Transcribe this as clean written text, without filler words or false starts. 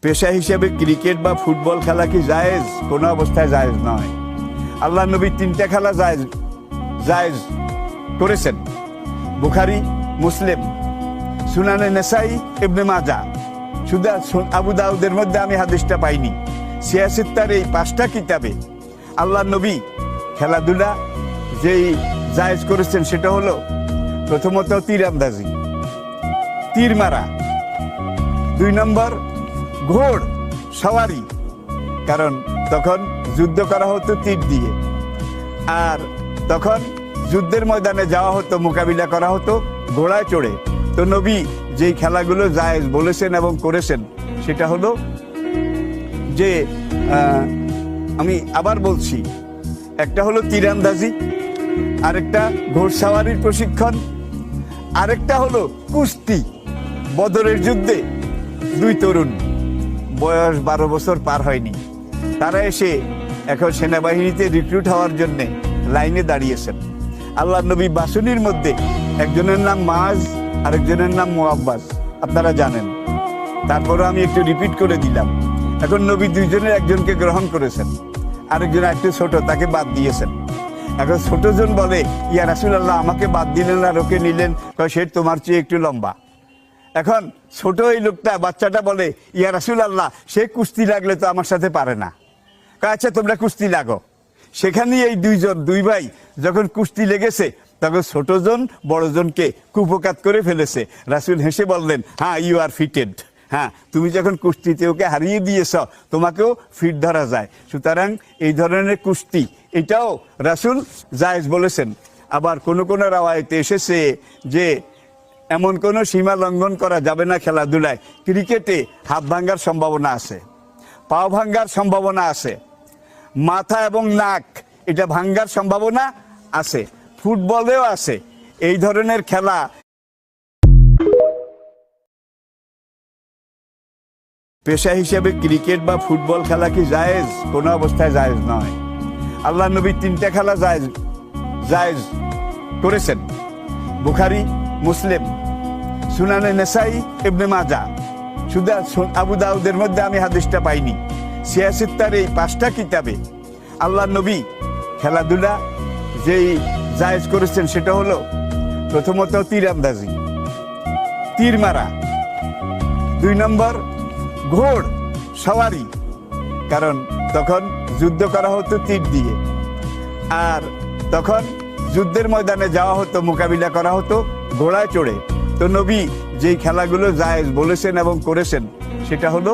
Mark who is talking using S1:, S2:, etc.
S1: পেশা হিসেবে ক্রিকেট বা ফুটবল খেলা কি জায়েজ? কোনো অবস্থায় জায়েজ নয়। আল্লাহ নবী তিনটা খেলা জায়েজ জায়েজ করেছেন। বুখারী, মুসলিম, সুনানে নেসাই, ইবনে মাজা। শুধু আবু দাউদের মধ্যে আমি হাদিসটা পাইনি। সিয়াসিত্তার এই 5টা কিতাবে আল্লাহ নবী খেলাধুলা যেই জায়েজ করেছেন সেটা হলো প্রথমত তীরন্দাজি, তীর মারা। 2 নম্বর ঘোড় সওয়ারি, কারণ তখন যুদ্ধ করা হতো তীর দিয়ে, আর তখন যুদ্ধের ময়দানে যাওয়া হতো, মোকাবিলা করা হতো ঘোড়ায় চড়ে। তো নবী যেই খেলাগুলো জায়েজ বলেছেন এবং করেছেন সেটা হলো যে আমি আবার বলছি, একটা হলো তীরন্দাজি, আরেকটা ঘোড়সাওয়ারির প্রশিক্ষণ, আরেকটা হলো কুস্তি। বদরের যুদ্ধে 2 তরুণ, বয়স 12 বছর পার হয়নি, তারা এসে এখন সেনাবাহিনীতে রিক্রুট হওয়ার জন্যে লাইনে দাঁড়িয়েছেন। আল্লাহ নবী বাসুনির মধ্যে একজনের নাম মাজ, আরেকজনের নাম মুআব্বাজ, আপনারা জানেন। তারপরে আমি একটু রিপিট করে দিলাম। এখন নবী 2 জনের একজনকে গ্রহণ করেছেন, আরেকজন একটু ছোট, তাকে বাদ দিয়েছেন। এখন ছোটজন বলে, ইয়া রাসূলুল্লাহ, আমাকে বাদ দিলেন আর ওকে নিলেন? কয়, সে তোমার চেয়ে একটু লম্বা। এখন ছোট এই লোকটা, বাচ্চাটা বলে, ইয়া রাসূলুল্লাহ, সে কুস্তি লাগলে তো আমার সাথে পারে না। কয়, আচ্ছা তোমরা কুস্তি লাগো। সেখানেই এই 2 ভাই যখন কুস্তি লেগেছে, তখন ছোটজন বড়জনকে কুপকাত করে ফেলেছে। রাসূল হেসে বললেন, হ্যাঁ, ইউ আর ফিটেড। হ্যাঁ, তুমি যখন কুস্তিতে ওকে হারিয়ে দিয়েছ, তোমাকেও ফিট ধরা যায়। সুতরাং এই ধরনের কুস্তি, এটাও রাসূল জায়েজ বলেছেন। আবার কোনো রাওয়ায়াতে এসেছে যে এমন কোনো সীমা লঙ্ঘন করা যাবে না খেলাধুলায়। ক্রিকেটে হাত ভাঙ্গার সম্ভাবনা আছে, পাও ভাঙ্গার সম্ভাবনা আছে, মাথা এবং নাক এটা ভাঙ্গার সম্ভাবনা আছে, ফুটবলেও আছে। এই ধরনের খেলা পেশা হিসেবে ক্রিকেট বা ফুটবল খেলা কি জায়েজ? কোনো অবস্থায় জায়েজ নয়। আল্লাহ নবী 3টা খেলা জায়েজ করেছেন। বুখারী, মুসলিম, সুনানে নেসাই, ইবনে মাজা। শুধু আবু দাউদের মধ্যে আমি হাদিসটা পাইনি। সিয়াসিত্তার এই 5টা কিতাবে আল্লাহ নবী খেলাধুলা যেই জায়েজ করেছেন সেটা হলো প্রথমত তীরন্দাজি, তীর মারা। 2 নম্বর ঘোড় সওয়ারি, কারণ তখন যুদ্ধ করা হতো তীর দিয়ে, আর তখন যুদ্ধের ময়দানে যাওয়া হতো, মোকাবিলা করা হতো ঘোড়ায় চড়ে। তো নবী যেই খেলাগুলো জায়েজ বলেছেন এবং করেছেন সেটা হলো